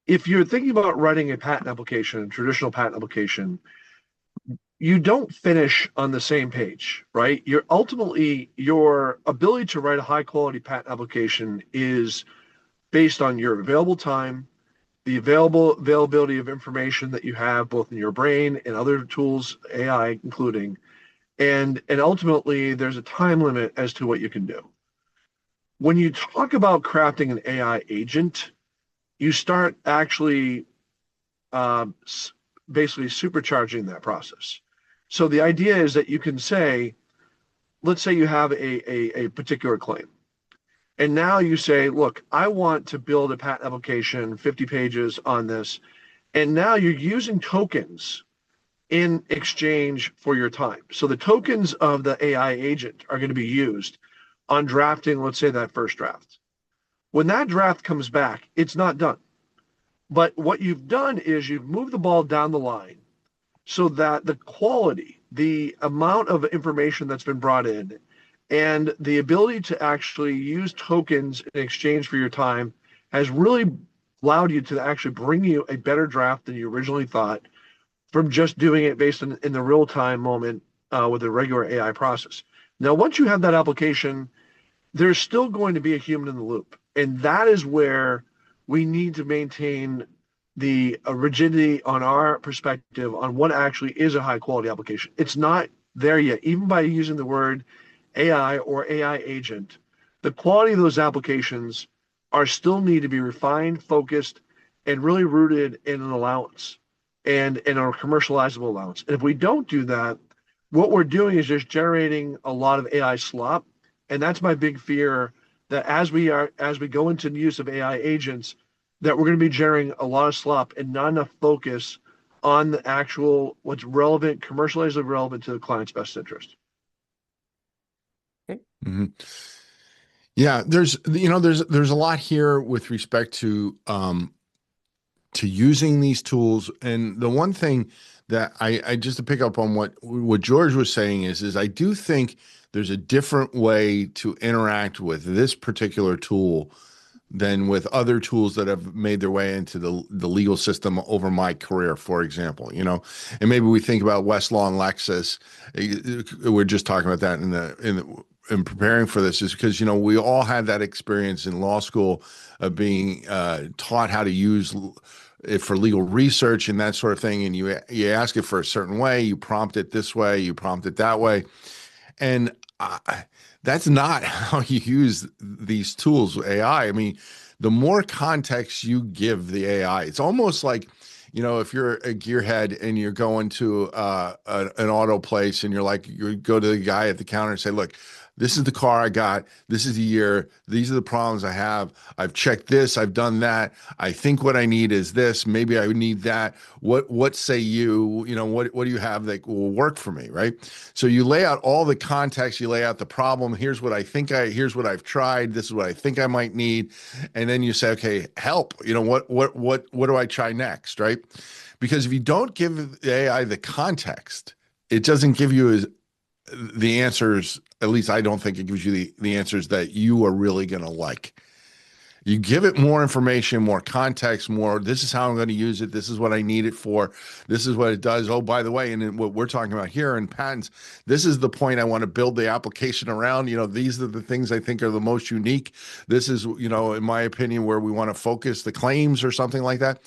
if you're thinking about writing a patent application, a traditional patent application, you don't finish on the same page, right? You're ultimately your ability to write a high quality patent application is based on your available time, the availability of information that you have both in your brain and other tools, AI including, and ultimately there's a time limit as to what you can do. When you talk about crafting an AI agent, you start actually um, basically supercharging that process. So the idea is that you can say, let's say you have a particular claim. And now you say, look, I want to build a patent application, 50 pages on this. And now you're using tokens in exchange for your time. So the tokens of the AI agent are going to be used on drafting, let's say, that first draft. When that draft comes back, it's not done. But what you've done is you've moved the ball down the line so that the quality, the amount of information that's been brought in, and the ability to actually use tokens in exchange for your time has really allowed you to actually bring you a better draft than you originally thought from just doing it based in the real time moment with a regular AI process. Now, once you have that application, there's still going to be a human in the loop. And that is where we need to maintain the rigidity on our perspective on what actually is a high quality application. It's not there yet, even by using the word AI or AI agent. The quality of those applications are still need to be refined, focused, and really rooted in an allowance and in a commercializable allowance. And if we don't do that, what we're doing is just generating a lot of AI slop. And that's my big fear that as we go into the use of AI agents, that we're going to be generating a lot of slop and not enough focus on the actual what's relevant, commercializably relevant to the client's best interest. Okay. Mm-hmm. Yeah, there's a lot here with respect to using these tools. And the one thing that I just to pick up on what George was saying is I do think there's a different way to interact with this particular tool than with other tools that have made their way into the legal system over my career, for example, and maybe we think about Westlaw and Lexis. We're just talking about that in preparing for this is because, we all had that experience in law school of being taught how to use it for legal research and that sort of thing. And you ask it for a certain way, you prompt it this way, you prompt it that way. And that's not how you use these tools, AI. I mean, the more context you give the AI, it's almost like, if you're a gearhead and you're going to an auto place and you go to the guy at the counter and say, look, this is the car I got. This is the year. These are the problems I have. I've checked this. I've done that. I think what I need is this. Maybe I need that. What say you? What do you have that will work for me, right? So you lay out all the context. You lay out the problem. Here's what I've tried. This is what I think I might need. And then you say, okay, help. What do I try next, right? Because if you don't give the AI the context, it doesn't give you the answers. At least I don't think it gives you the answers that you are really going to like. You give it more information, more context, this is how I'm going to use it. This is what I need it for. This is what it does. Oh, by the way, and what we're talking about here in patents, this is the point I want to build the application around. These are the things I think are the most unique. This is, in my opinion, where we want to focus the claims or something like that.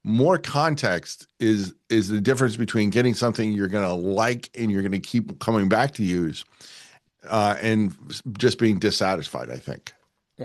More context is the difference between getting something you're going to like and you're going to keep coming back to use and just being dissatisfied, I think.